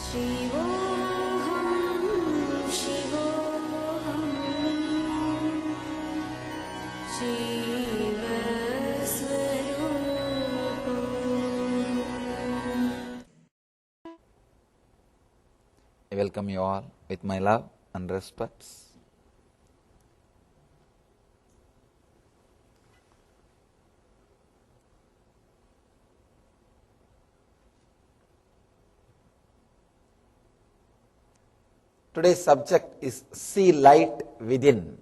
Shivoham, Shivoham, Shiva Swarupam. I welcome you all with my love and respects. Today's subject is see light within.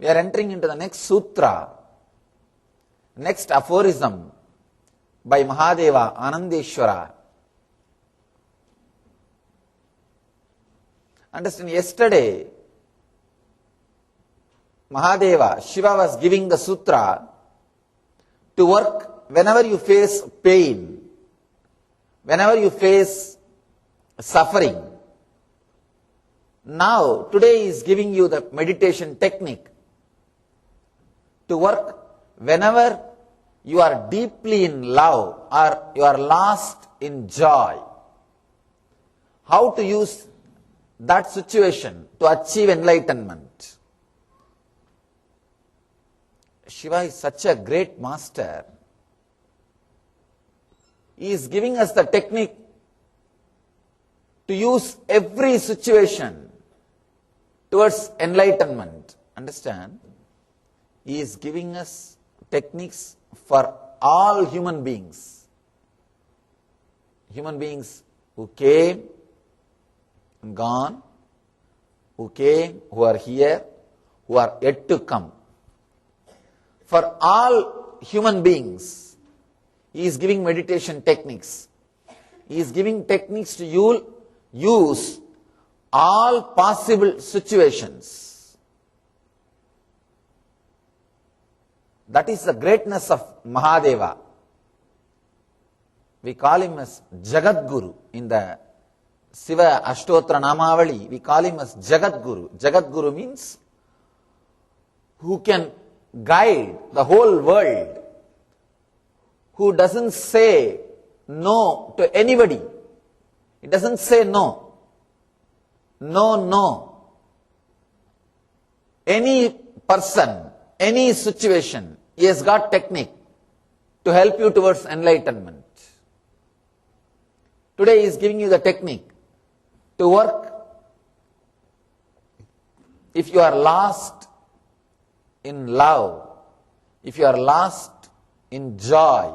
We are entering into the next sutra, next aphorism by Mahadeva Anandeshwara. Understand, yesterday Mahadeva, Shiva was giving the sutra to work whenever you face pain, whenever you face suffering. Now, today he is giving you the meditation technique to work whenever you are deeply in love or you are lost in joy. How to use that situation to achieve enlightenment. Shiva is such a great master. He is giving us the technique to use every situation towards enlightenment. Understand? He is giving us techniques for all human beings. Human beings who came and gone, who came, who are here, who are yet to come. For all human beings, he is giving meditation techniques. He is giving techniques to use all possible situations. That is the greatness of Mahadeva. We call him as Jagat Guru. In the Shiva Ashtotra Namavali, we call him as Jagat Guru. Jagat Guru means who can guide the whole world, who doesn't say no to anybody. He doesn't say no. No, no. Any person, any situation, he has got technique to help you towards enlightenment. Today he is giving you the technique to work. If you are lost in love, if you are lost in joy,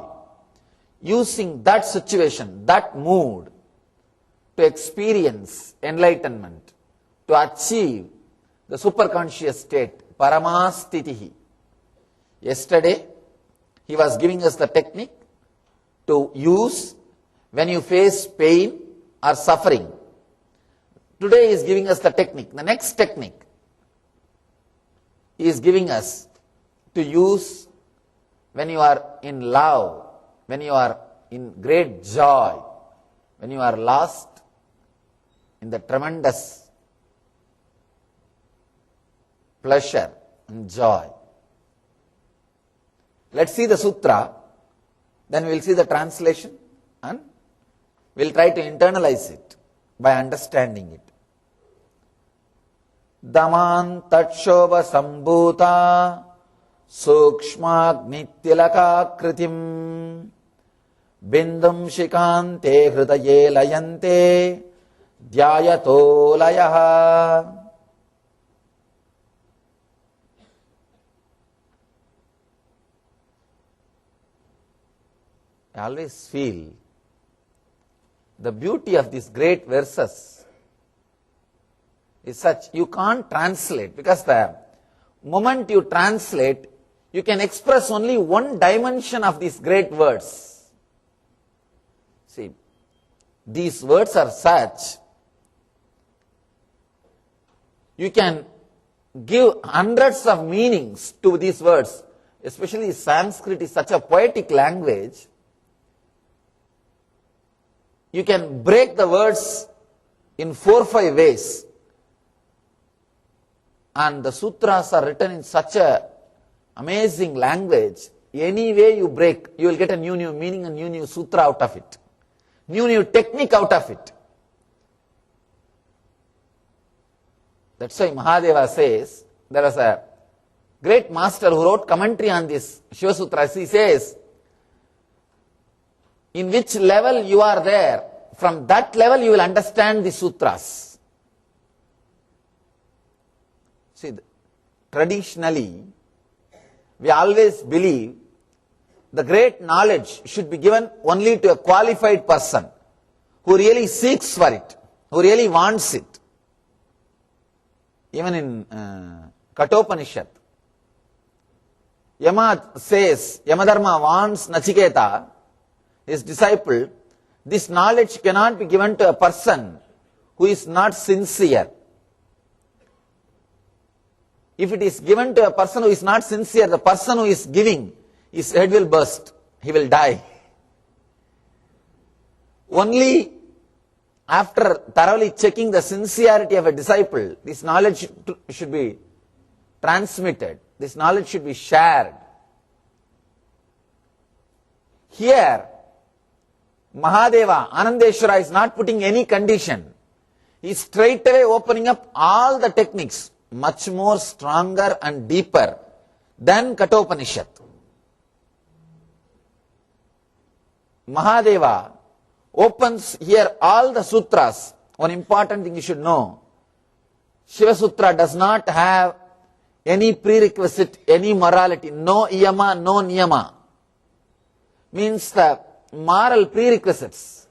using that situation, that mood to experience enlightenment, to achieve the superconscious state, Paramastitihi. Yesterday, he was giving us the technique to use when you face pain or suffering. Today he is giving us the technique. The next technique he is giving us to use when you are in love, when you are in great joy, when you are lost in the tremendous pleasure and joy. Let's see the sutra, then we will see the translation and we will try to internalize it by understanding it. Daman tatshobha sambhuta sukshmagnitilaka kritim bindum shikante hridaye layante dhyayato layaha. I always feel the beauty of these great verses is such, you can't translate, because the moment you translate, you can express only one dimension of these great words. See, these words are such, you can give hundreds of meanings to these words. Especially Sanskrit is such a poetic language. You can break the words in 4 or 5 ways. And the sutras are written in such a amazing language any way you break, you will get a new meaning, a new sutra out of it. New technique out of it. That's why Mahadeva says, there was a great master who wrote commentary on this Shiva Sutras. He says, in which level you are there, from that level you will understand the sutras. See, traditionally, we always believe the great knowledge should be given only to a qualified person who really seeks for it, who really wants it. Even in Katopanishad, Yama says, Yamadharma wants Nachiketa, his disciple, this knowledge cannot be given to a person who is not sincere. If it is given to a person who is not sincere, the person who is giving, his head will burst, he will die. Only after thoroughly checking the sincerity of a disciple, this knowledge should be transmitted, this knowledge should be shared. Here, Mahadeva, Anandeshwara is not putting any condition. He is straight away opening up all the techniques, much more stronger and deeper than Katopanishad. Mahadeva opens here all the sutras. One important thing you should know, Shiva Sutra does not have any prerequisite, any morality, no yama, no niyama. Means the moral prerequisites.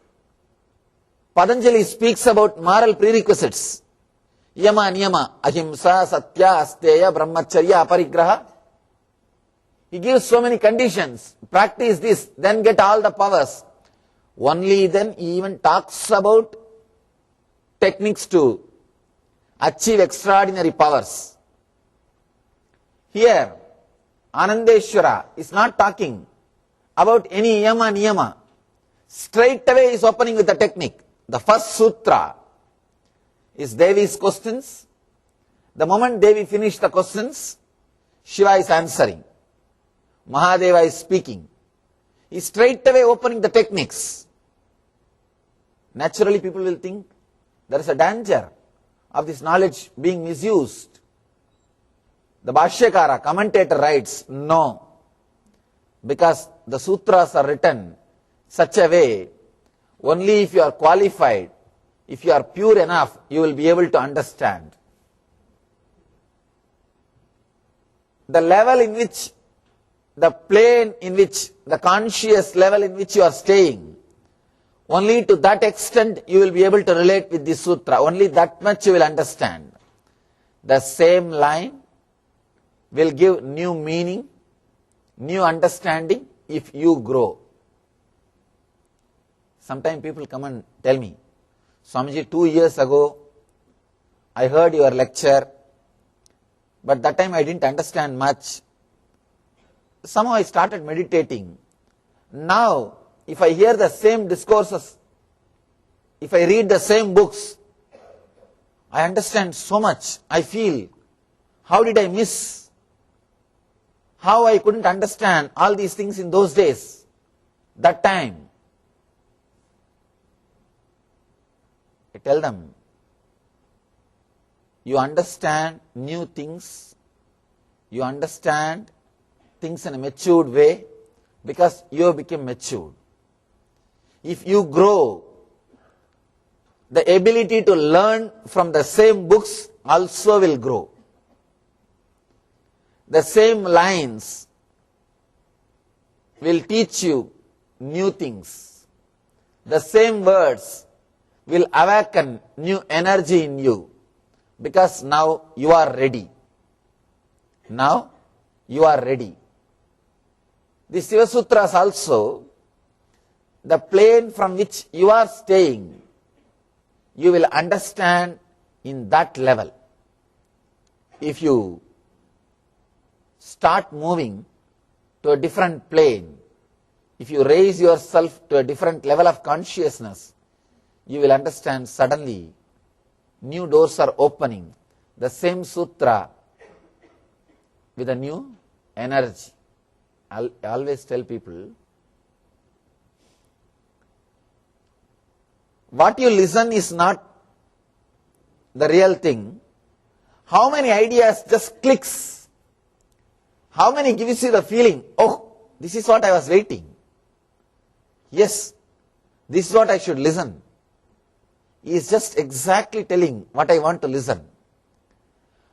Patanjali speaks about moral prerequisites. Yama, niyama, ahimsa, satya, asteya, brahmacharya, aparigraha. He gives so many conditions. Practice this, then get all the powers. Only then he even talks about techniques to achieve extraordinary powers. Here, Anandeshwara is not talking about any yama niyama. Straight away he is opening with the technique. The first sutra is Devi's questions. The moment Devi finished the questions, Shiva is answering. Mahadeva is speaking. He is straight away opening the techniques. Naturally people will think there is a danger of this knowledge being misused. The Bhashyakara, commentator writes, no. Because the sutras are written such a way, only if you are qualified, if you are pure enough, you will be able to understand. The level in which, the plane in which, the conscious level in which you are staying, only to that extent you will be able to relate with this sutra. Only that much you will understand. The same line will give new meaning, new understanding if you grow. Sometimes people come and tell me, Swamiji, 2 years ago, I heard your lecture, but that time I didn't understand much. Somehow I started meditating. Now, if I hear the same discourses, if I read the same books, I understand so much. I feel, how did I miss? How I couldn't understand all these things in those days, that time. I tell them, you understand new things, you understand things in a matured way because you have become matured. If you grow, the ability to learn from the same books also will grow. The same lines will teach you new things. The same words will awaken new energy in you because now you are ready. Now you are ready. The Shiva Sutras also, the plane from which you are staying, you will understand in that level. If you start moving to a different plane, if you raise yourself to a different level of consciousness, you will understand suddenly new doors are opening. The same sutra with a new energy. I always tell people, what you listen is not the real thing. How many ideas just clicks? How many gives you the feeling, oh, this is what I was waiting. Yes, this is what I should listen. He is just exactly telling what I want to listen.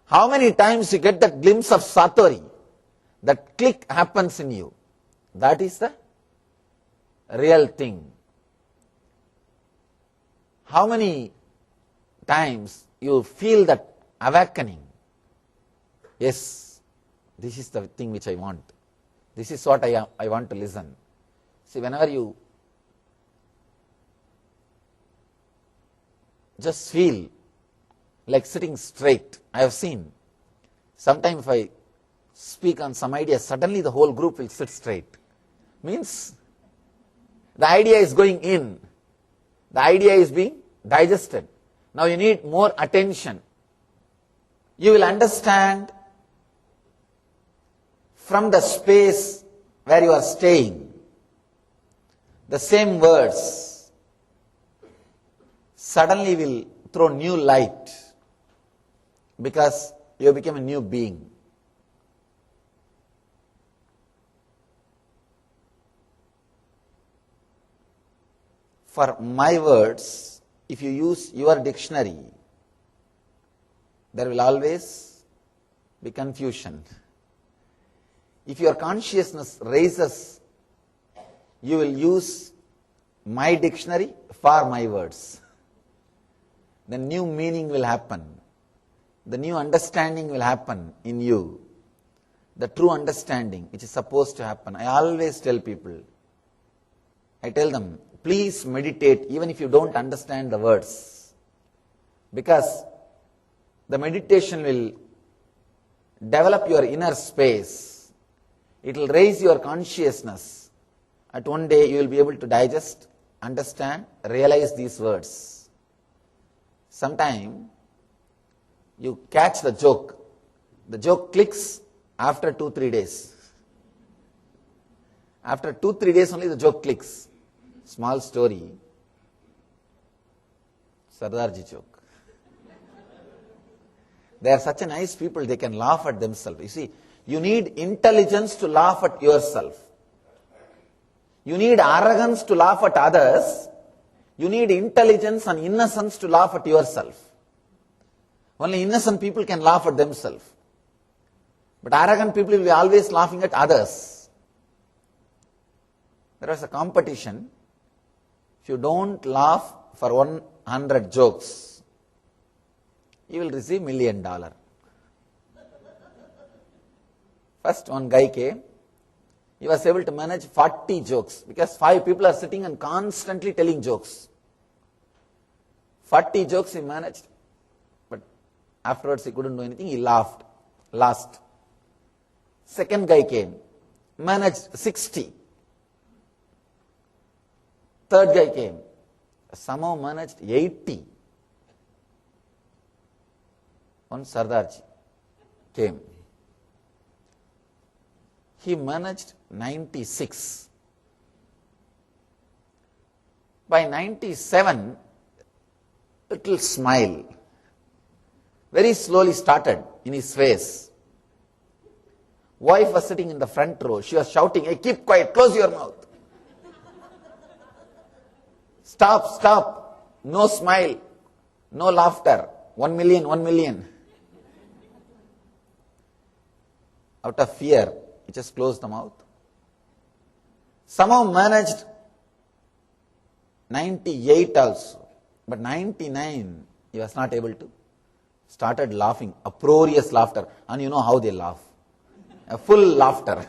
How many times you get that glimpse of Satori, that click happens in you. That is the real thing. How many times you feel that awakening? Yes, this is the thing which I want. This is what I want to listen. See, whenever you just feel like sitting straight, I have seen, sometimes if I speak on some idea, suddenly the whole group will sit straight. Means the idea is going in. The idea is being digested. Now you need more attention. You will understand from the space where you are staying. The same words suddenly will throw new light because you become a new being. For my words, if you use your dictionary, there will always be confusion. If your consciousness raises, you will use my dictionary for my words. The new meaning will happen. The new understanding will happen in you. The true understanding which is supposed to happen. I always tell people, I tell them, please meditate even if you don't understand the words. Because the meditation will develop your inner space. It will raise your consciousness. At one day you will be able to digest, understand, realize these words. Sometime you catch the joke. The joke clicks after 2-3 days. After 2-3 days only the joke clicks. Small story. Sardarji joke. They are such a nice people, they can laugh at themselves. You see, you need intelligence to laugh at yourself. You need arrogance to laugh at others. You need intelligence and innocence to laugh at yourself. Only innocent people can laugh at themselves. But arrogant people will be always laughing at others. There was a competition. If you don't laugh for 100 jokes, you will receive $1 million. First one guy came. He was able to manage 40 jokes because 5 people are sitting and constantly telling jokes. 40 jokes he managed, but afterwards he couldn't do anything. He laughed. Last. Second guy came, managed 60. Third guy came, somehow managed 80. One Sardarji came. He managed 96. By 97, little smile very slowly started in his face. Wife was sitting in the front row. She was shouting, "Hey, keep quiet, close your mouth. Stop, stop. No smile, no laughter. 1 million, 1 million. Out of fear, he just closed the mouth. Somehow managed 98 also. But 99, he was not able to. Started laughing, uproarious laughter. And you know how they laugh. A full laughter.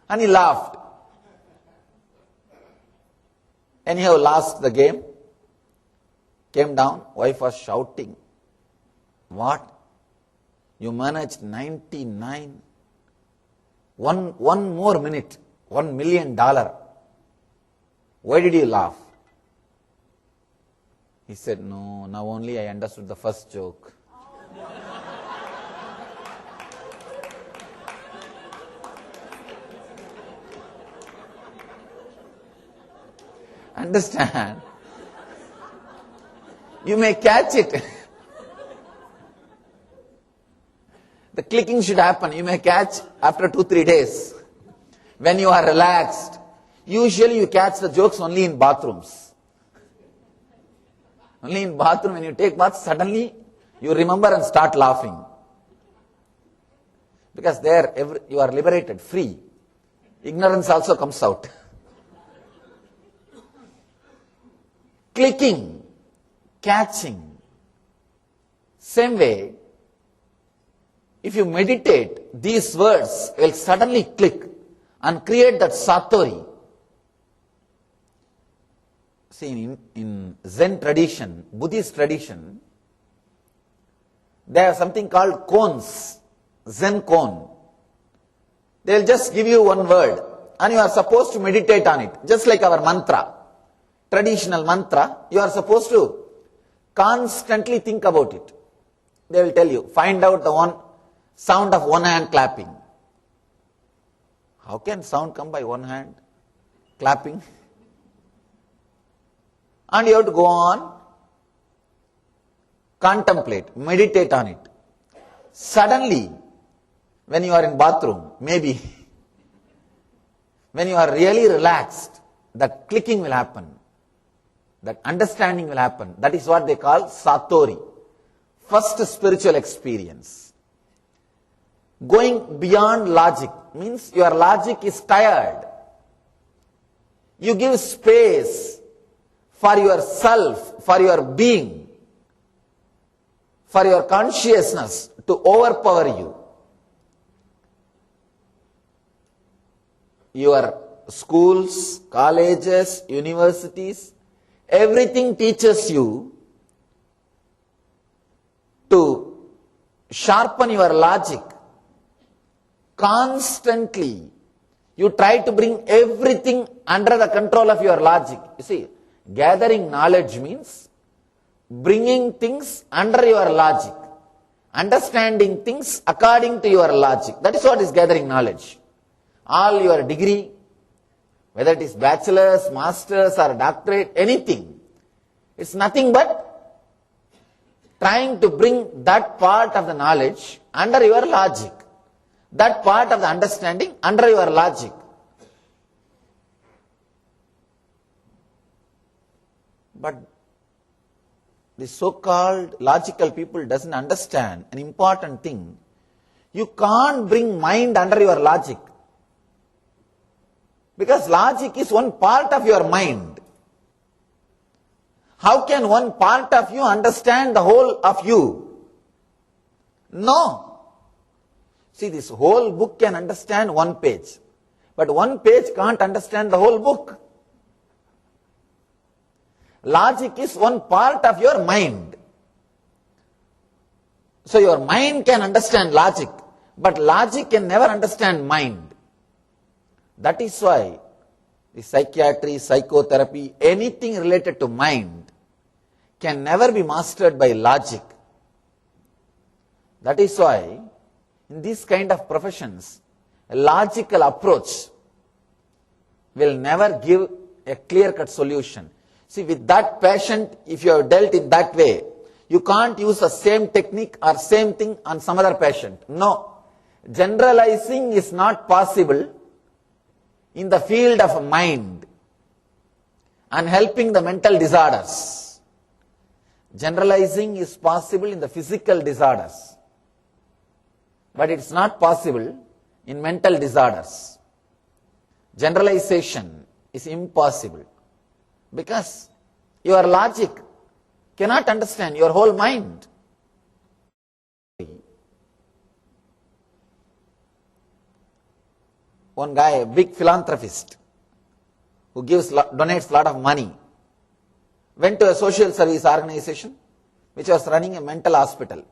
And he laughed. Anyhow, lost the game. Came down, wife was shouting. What? You managed 99? One more minute, $1 million. Why did you laugh? He said, no, now only I understood the first joke. understand. You may catch it. The clicking should happen. You may catch after 2-3 days. When you are relaxed. Usually you catch the jokes only in bathrooms. Only in bathroom, when you take bath, suddenly you remember and start laughing. Because there you are liberated, free. Ignorance also comes out. Clicking, catching. Same way, if you meditate, these words will suddenly click and create that satori. See, in Zen tradition, Buddhist tradition, they have something called koans, Zen koan. They will just give you one word and you are supposed to meditate on it, just like our mantra. Traditional mantra, you are supposed to constantly think about it. They will tell you, find out the one sound of one hand clapping. How can sound come by one hand clapping? And you have to go on, contemplate, meditate on it. Suddenly, when you are in bathroom, maybe, when you are really relaxed, that clicking will happen. That understanding will happen. That is what they call satori. First spiritual experience. Going beyond logic means your logic is tired. You give space for yourself, for your being, for your consciousness to overpower you. Your schools, colleges, universities, everything teaches you to sharpen your logic. Constantly, you try to bring everything under the control of your logic. You see, gathering knowledge means bringing things under your logic, understanding things according to your logic. That is what is gathering knowledge. All your degree, whether it is bachelor's, master's or doctorate, anything, it's nothing but trying to bring that part of the knowledge under your logic, that part of the understanding under your logic. But the so-called logical people doesn't understand an important thing. You can't bring mind under your logic. Because logic is one part of your mind. How can one part of you understand the whole of you? No. See, this whole book can understand one page. But one page can't understand the whole book. Logic is one part of your mind. So your mind can understand logic, but logic can never understand mind. That is why the psychiatry, psychotherapy, anything related to mind can never be mastered by logic. That is why in these kind of professions, a logical approach will never give a clear-cut solution. See, with that patient, if you have dealt in that way, you can't use the same technique or same thing on some other patient. No. Generalizing is not possible in the field of mind and helping the mental disorders. Generalizing is possible in the physical disorders, but it's not possible in mental disorders. Generalization is impossible because your logic cannot understand your whole mind. One guy, a big philanthropist, who donates a lot of money, went to a social service organization which was running a mental hospital,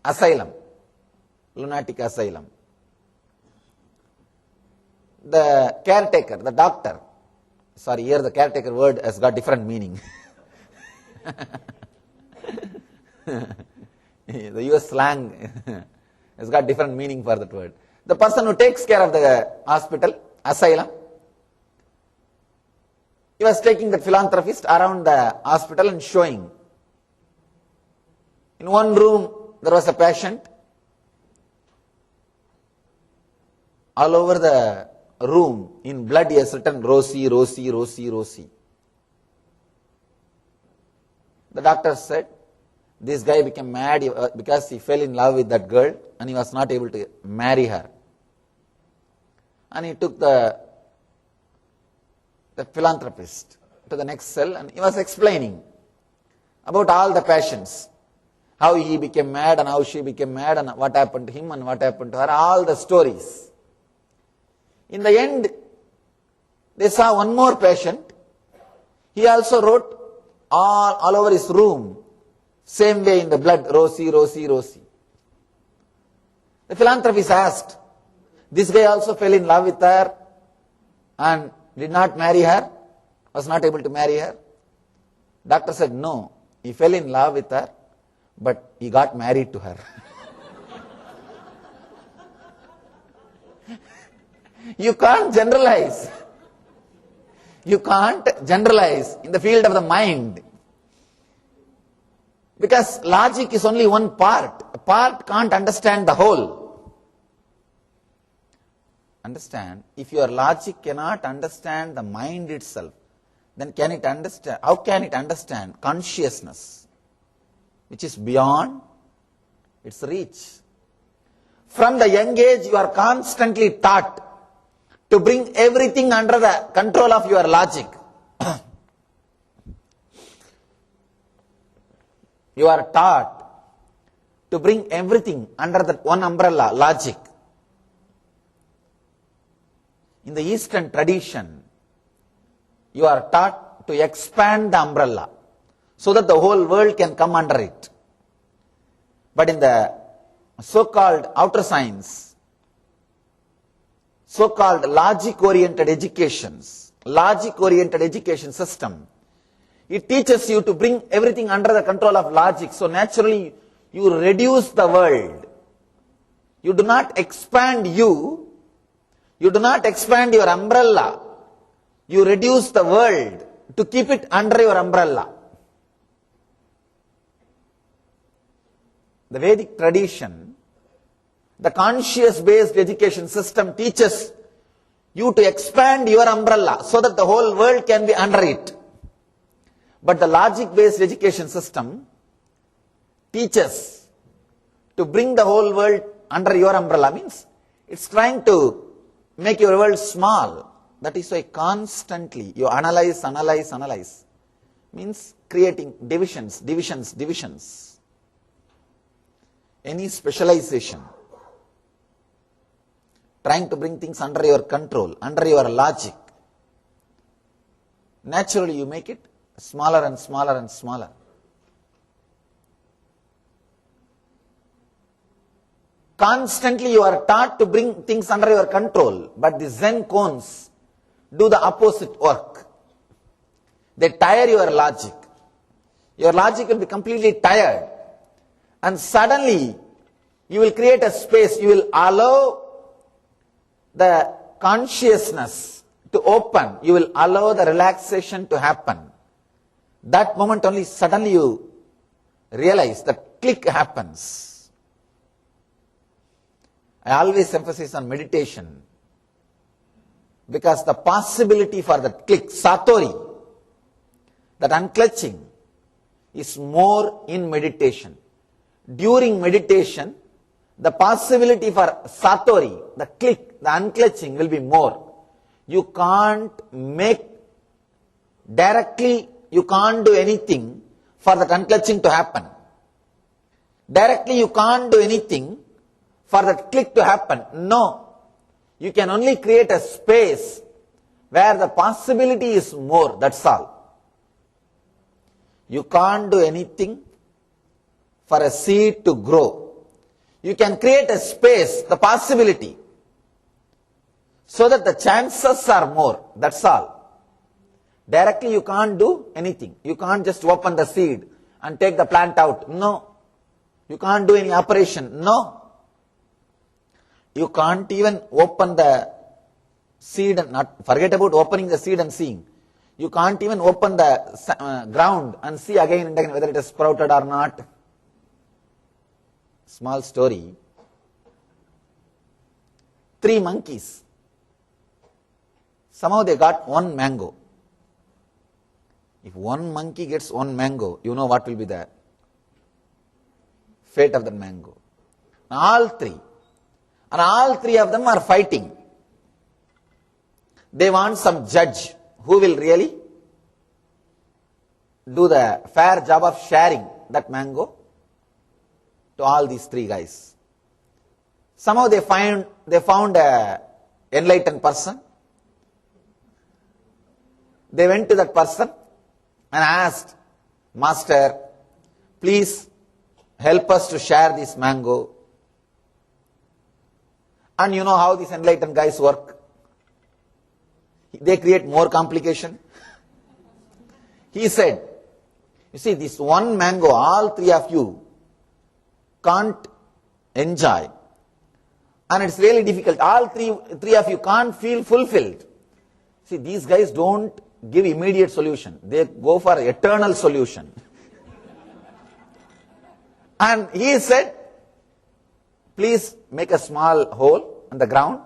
asylum, lunatic asylum. The caretaker, the doctor, sorry, here the caretaker word has got different meaning. The US slang has got different meaning for that word. The person who takes care of the hospital, asylum, He was taking the philanthropist around the hospital and showing. In one room, there was a patient. All over the room, in blood, he has written Rosie, Rosie, Rosie, Rosie. The doctor said, this guy became mad because he fell in love with that girl and he was not able to marry her. And he took the philanthropist to the next cell and he was explaining about all the passions. How he became mad and how she became mad and what happened to him and what happened to her, all the stories. In the end, they saw one more patient. He also wrote all over his room, same way in the blood, Rosie, Rosie, Rosie. The philanthropist asked, this guy also fell in love with her and did not marry her, was not able to marry her. Doctor said, no, he fell in love with her, but he got married to her. You can't generalize. You can't generalize in the field of the mind. Because logic is only one part. A part can't understand the whole. Understand? If your logic cannot understand the mind itself, then can it understand? How can it understand consciousness, which is beyond its reach? From the young age, you are constantly taught to bring everything under the control of your logic. You are taught to bring everything under that one umbrella, logic. In the Eastern tradition, you are taught to expand the umbrella so that the whole world can come under it. But in the so-called outer science, so-called logic-oriented education system, it teaches you to bring everything under the control of logic. So naturally, you reduce the world. You do not expand you. You do not expand your umbrella. You reduce the world to keep it under your umbrella. The Vedic tradition, the conscious-based education system teaches you to expand your umbrella so that the whole world can be under it. But the logic-based education system teaches to bring the whole world under your umbrella. Means it's trying to make your world small. That is why constantly you analyze. Means creating divisions. Any specialization. Trying to bring things under your control, under your logic. Naturally you make it smaller and smaller and smaller. Constantly you are taught to bring things under your control, but the Zen cones do the opposite work. They tire your logic. Your logic will be completely tired. And suddenly you will create a space, you will allow the consciousness to open, you will allow the relaxation to happen. That moment only suddenly you realize that click happens. I always emphasize on meditation because the possibility for that click, satori, that unclutching, is more in meditation. During meditation, the possibility for satori, the click, the unclutching will be more. You can't make directly, you can't do anything for that unclutching to happen. Directly you can't do anything for that click to happen. No. You can only create a space where the possibility is more, that's all. You can't do anything for a seed to grow. You can create a space, the possibility, so that the chances are more, that's all. Directly you can't do anything. You can't just open the seed and take the plant out. No. You can't do any operation. No. You can't even open the seed and not forget about opening the seed and seeing. You can't even open the ground and see again and again whether it is sprouted or not. Small story. 3 monkeys. Somehow they got 1 mango. If 1 monkey gets 1 mango, you know what will be the fate of the mango. All 3. And all 3 of them are fighting. They want some judge who will really do the fair job of sharing that mango to all these 3 guys. Somehow they found a enlightened person. They went to that person and asked, Master, please help us to share this mango. And you know how these enlightened guys work. They create more complication. He said, you see, this 1 mango, all 3 of you can't enjoy. And it's really difficult. All three of you can't feel fulfilled. See, these guys don't give immediate solution. They go for eternal solution. And he said, please make a small hole on the ground,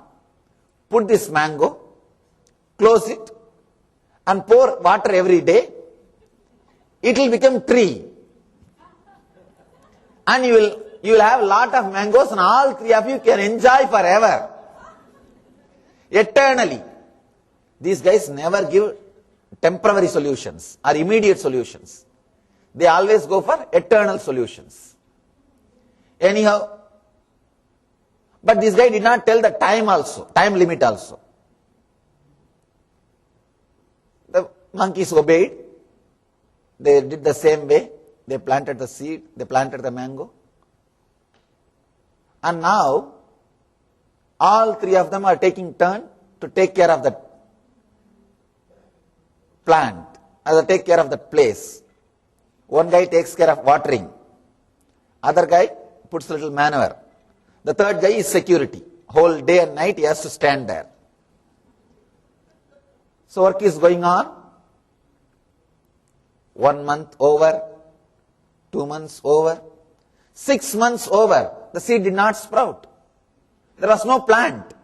put this mango, close it, and pour water every day. It will become tree. And you will have a lot of mangoes and all 3 of you can enjoy forever. Eternally. These guys never give temporary solutions or immediate solutions. They always go for eternal solutions. Anyhow, but this guy did not tell the time limit also. The monkeys obeyed. They did the same way. They planted the seed, they planted the mango. And now, all 3 of them are taking turn to take care of that plant, or take care of that place. One guy takes care of watering. Other guy puts a little manure. The third guy is security. Whole day and night he has to stand there. So work is going on. 1 month over, 2 months over, 6 months over. The seed did not sprout. There was no plant.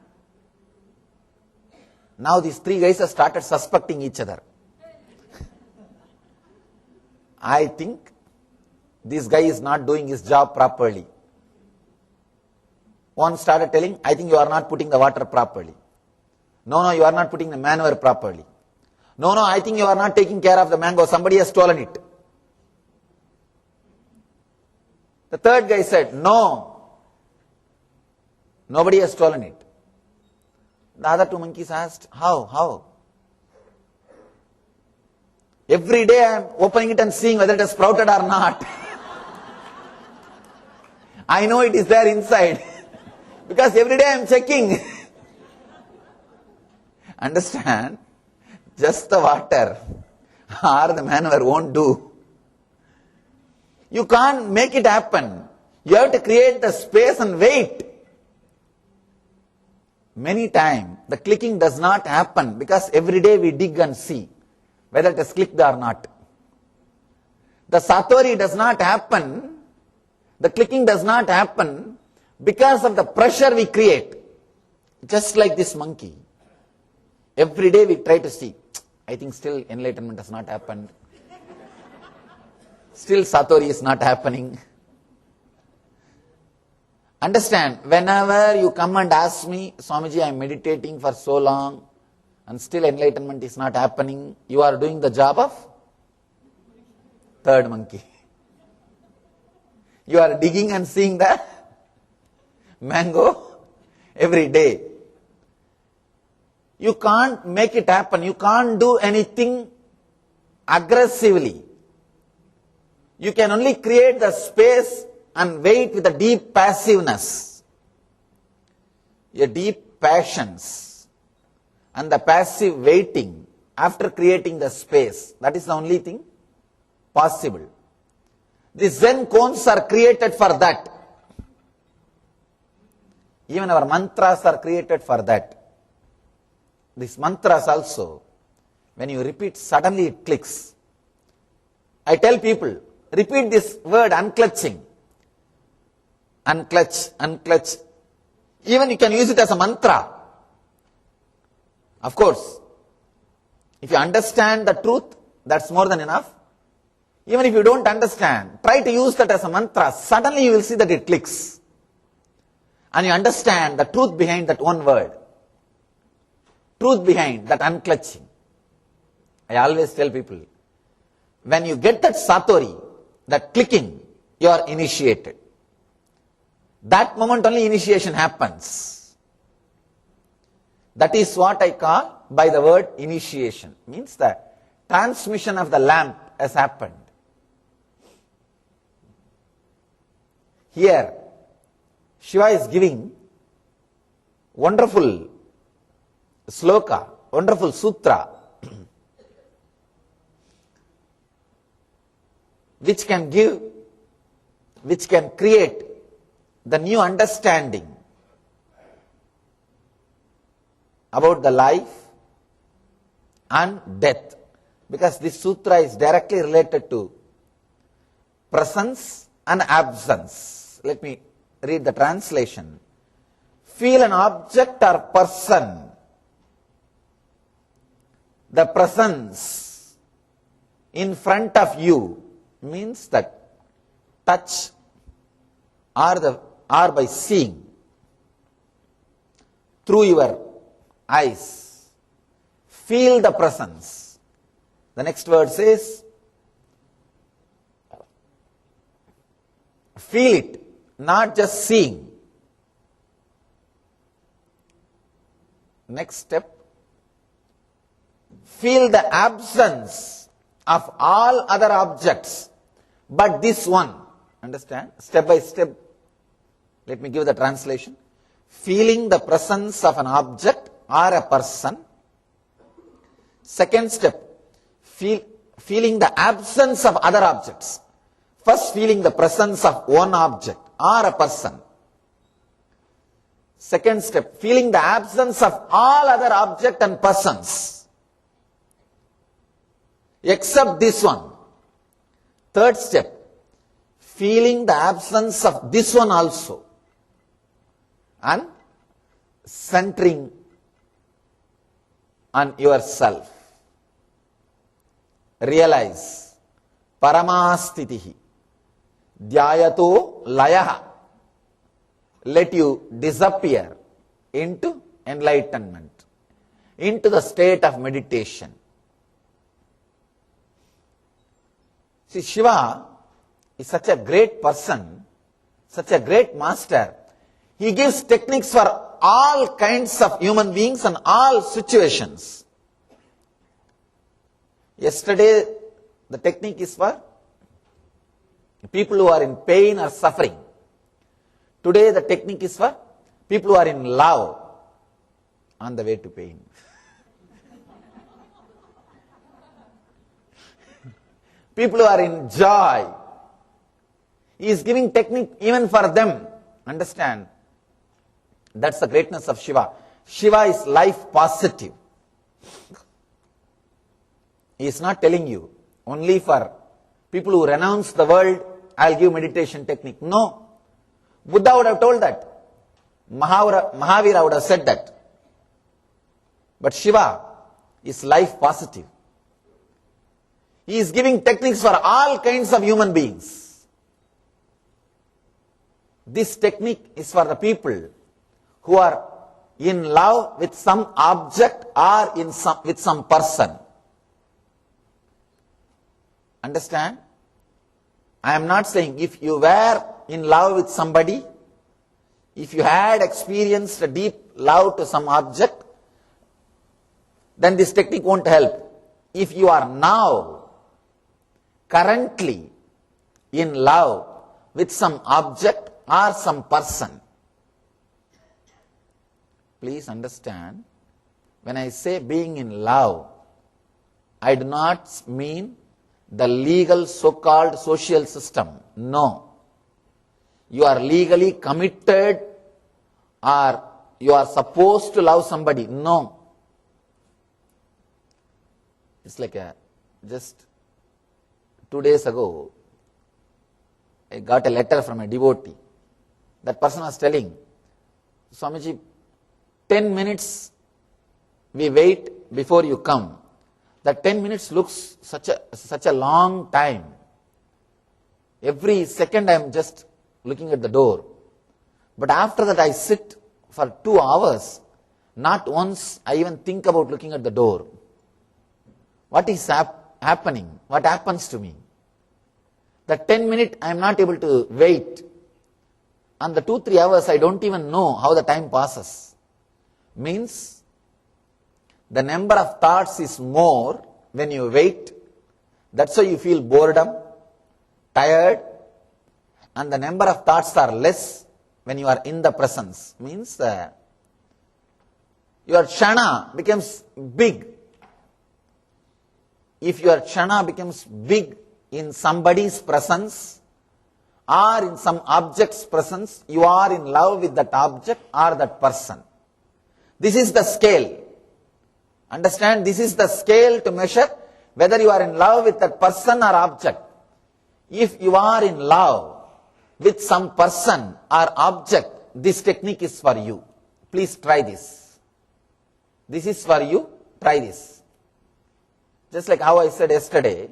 Now these 3 guys have started suspecting each other. I think this guy is not doing his job properly. One started telling, I think you are not putting the water properly. No, you are not putting the manure properly. No, I think you are not taking care of the mango. Somebody has stolen it. The third guy said, no, nobody has stolen it. The other 2 monkeys asked, how? Every day I am opening it and seeing whether it has sprouted or not. I know it is there inside. Because every day I am checking. Understand? Just the water or the manure won't do. You can't make it happen. You have to create the space and wait. Many times the clicking does not happen because every day we dig and see whether it is clicked or not. The satori does not happen, the clicking does not happen because of the pressure we create. Just like this monkey. Every day we try to see, I think still enlightenment has not happened. Still satori is not happening. Understand, whenever you come and ask me, Swamiji, I am meditating for so long and still enlightenment is not happening, you are doing the job of third monkey. You are digging and seeing the mango every day. You can't make it happen. You can't do anything aggressively. You can only create the space and wait with a deep passiveness, a deep patience, and the passive waiting after creating the space. That is the only thing possible. The Zen cones are created for that. Even our mantras are created for that. These mantras also, When you repeat, suddenly it clicks. I tell people, repeat this word unclutching. Unclutch, unclutch. Even you can use it as a mantra. Of course, if you understand the truth, that's more than enough. Even if you don't understand, try to use that as a mantra. Suddenly you will see that it clicks. And you understand the truth behind that one word. Truth behind that unclutching. I always tell people, when you get that satori, that clicking, you are initiated. That moment only initiation happens. That is what I call by the word initiation. Means the transmission of the lamp has happened. Here, Shiva is giving wonderful sloka, wonderful sutra, which can create the new understanding about the life and death. Because this sutra is directly related to presence and absence. Let me read the translation. Feel an object or person. The presence in front of you means that touch or by seeing through your eyes. Feel the presence. The next word says, feel it, not just seeing. Next step, feel the absence of all other objects but this one. Understand? Step by step. Let me give the translation. Feeling the presence of an object or a person. Second step, feeling the absence of other objects. First, feeling the presence of one object or a person. Second step, feeling the absence of all other objects and persons, except this one. Third step, feeling the absence of this one also, and centering on yourself. Realize, paramastitihi, dhyayato layaha. Let you disappear into enlightenment, into the state of meditation. See, Shiva is such a great person, such a great master. He gives techniques for all kinds of human beings and all situations. Yesterday, the technique is for people who are in pain or suffering. Today, the technique is for people who are in love on the way to pain. People who are in joy. He is giving technique even for them. Understand? That's the greatness of Shiva. Shiva is life positive. He is not telling you only for people who renounce the world, I'll give meditation technique. No. Buddha would have told that. Mahavira would have said that. But Shiva is life positive. He is giving techniques for all kinds of human beings. This technique is for the people who are in love with some object or with some person. Understand? I am not saying if you were in love with somebody, if you had experienced a deep love to some object, then this technique won't help. If you are now, currently, in love with some object or some person, please understand, when I say being in love, I do not mean the legal so-called social system. No. You are legally committed or you are supposed to love somebody. No. It's like just 2 days ago, I got a letter from a devotee. That person was telling, Swamiji, 10 minutes we wait before you come. That 10 minutes looks such a long time. Every second I am just looking at the door. But after that I sit for 2 hours. Not once I even think about looking at the door. What is happening? What happens to me? The 10 minutes I am not able to wait. And the 2-3 hours I don't even know how the time passes. Means the number of thoughts is more when you wait. That's why you feel boredom, tired. And the number of thoughts are less when you are in the presence. Means your kshana becomes big. If your kshana becomes big in somebody's presence or in some object's presence, you are in love with that object or that person. This is the scale. Understand? This is the scale to measure whether you are in love with that person or object. If you are in love with some person or object, this technique is for you. Please try this. This is for you. Try this. Just like how I said yesterday,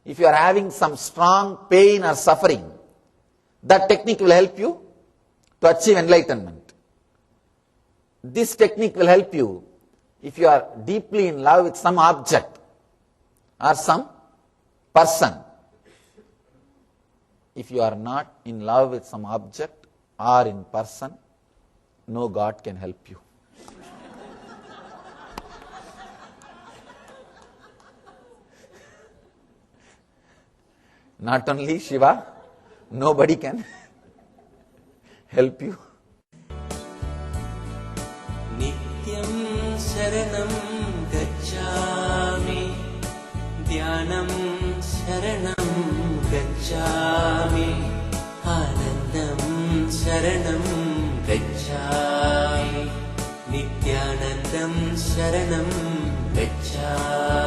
if you are having some strong pain or suffering, that technique will help you to achieve enlightenment. This technique will help you if you are deeply in love with some object or some person. If you are not in love with some object or in person, no God can help you. Not only Shiva, nobody can help you. Nityam sharanam gacchami, dhyanam sharanam gacchami, anandam sharanam gacchami, nityanandam sharanam gacchami.